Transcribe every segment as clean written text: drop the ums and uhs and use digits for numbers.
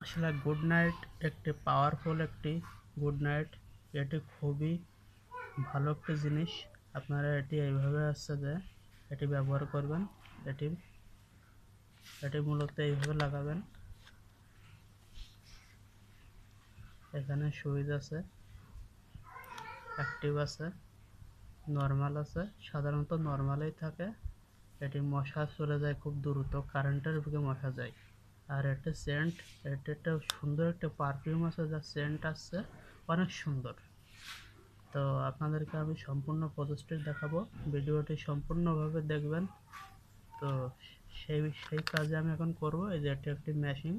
আসলে good night একটি powerful একটি গুড নাইট। এটি খুবই ভালো একটি জিনিস। আপনারা এটি এইভাবে আসছে যে এটি ব্যবহার করবেন। এটি এটি মূলত এইভাবে লাগাবেন। এখানে সুইচ আছে, অ্যাক্টিভ আছে, নর্মাল আছে। সাধারণত নর্মালেই থাকে। এটি মশা চলে যায় খুব দ্রুত, কারেন্টের দিকে মশা যায়। আর এটা সেন্ট, এটা একটা সুন্দর একটা পারফিউম আছে, যার সেন্ট আসছে অনেক সুন্দর। তো আপনাদেরকে আমি সম্পূর্ণ প্রসেসটি দেখাবো, ভিডিওটি সম্পূর্ণভাবে দেখবেন। তো সেই কাজে আমি এখন করব। এই যে এটা একটি মেশিন,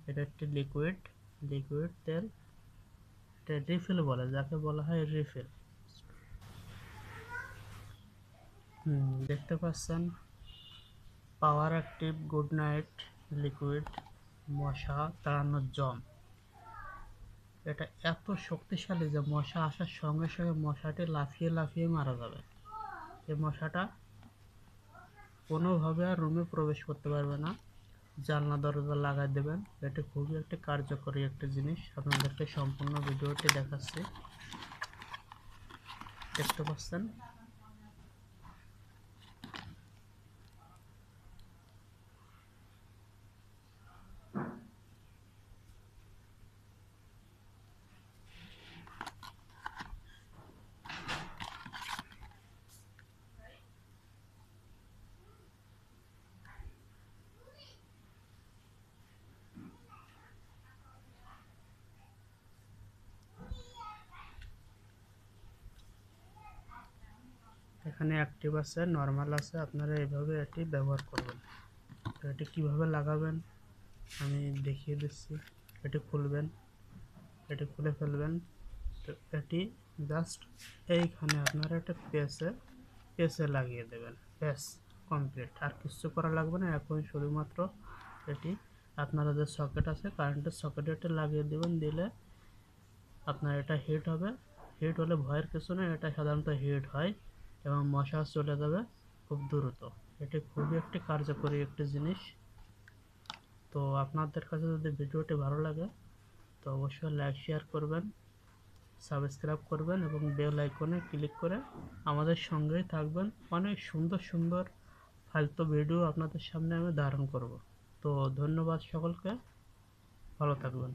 এটা একটি লিকুইড তেল। এটা রিফিল বলে, যাকে বলা হয় রিফিল। দেখতে পাচ্ছেন পাওয়ার অ্যাক্টিভ গুড নাইট লিকুইড মশা তাড়ানোর জম। এটা এত শক্তিশালী যে মশা আসার সঙ্গে সঙ্গে মশাটি লাফিয়ে লাফিয়ে মারা যাবে। এই মশাটা কোনোভাবে আর রুমে প্রবেশ করতে পারবে না। জানলা দরজা লাগাই দেবেন। এটি খুবই একটি কার্যকরী একটি জিনিস। আপনাদেরকে সম্পূর্ণ ভিডিওটি দেখাচ্ছি, দেখতে পাচ্ছেন। এখানে অ্যাক্টিভ আছে, নর্মাল আছে। আপনারা এইভাবে এটি ব্যবহার করবেন। তো এটি কিভাবে লাগাবেন আমি দেখিয়ে দিচ্ছি। এটি খুলবেন, এটি খুলে ফেলবেন। তো এটি জাস্ট এইখানে আপনারা একটা পেসে লাগিয়ে দেবেন। ব্যাস, কমপ্লিট। আর কিছু করা লাগবে না। এখন শুধুমাত্র এটি আপনারা যে সকেট আছে, কারেন্টের সকেটে এটা লাগিয়ে দেবেন। দিলে আপনার এটা হিট হবে। হিট হলে ভয়ের কিছু নেই, এটা সাধারণত হিট হয় এবং মশা চলে যাবে খুব দ্রুত। এটি খুবই একটি কার্যকরী একটি জিনিস। তো আপনাদের কাছে যদি ভিডিওটি ভালো লাগে তো অবশ্যই লাইক শেয়ার করবেন, সাবস্ক্রাইব করবেন এবং বেল আইকনে ক্লিক করে আমাদের সঙ্গেই থাকবেন। অনেক সুন্দর সুন্দর ফালতু ভিডিও আপনাদের সামনে আমি ধারণ করব। তো ধন্যবাদ সকলকে, ভালো থাকবেন।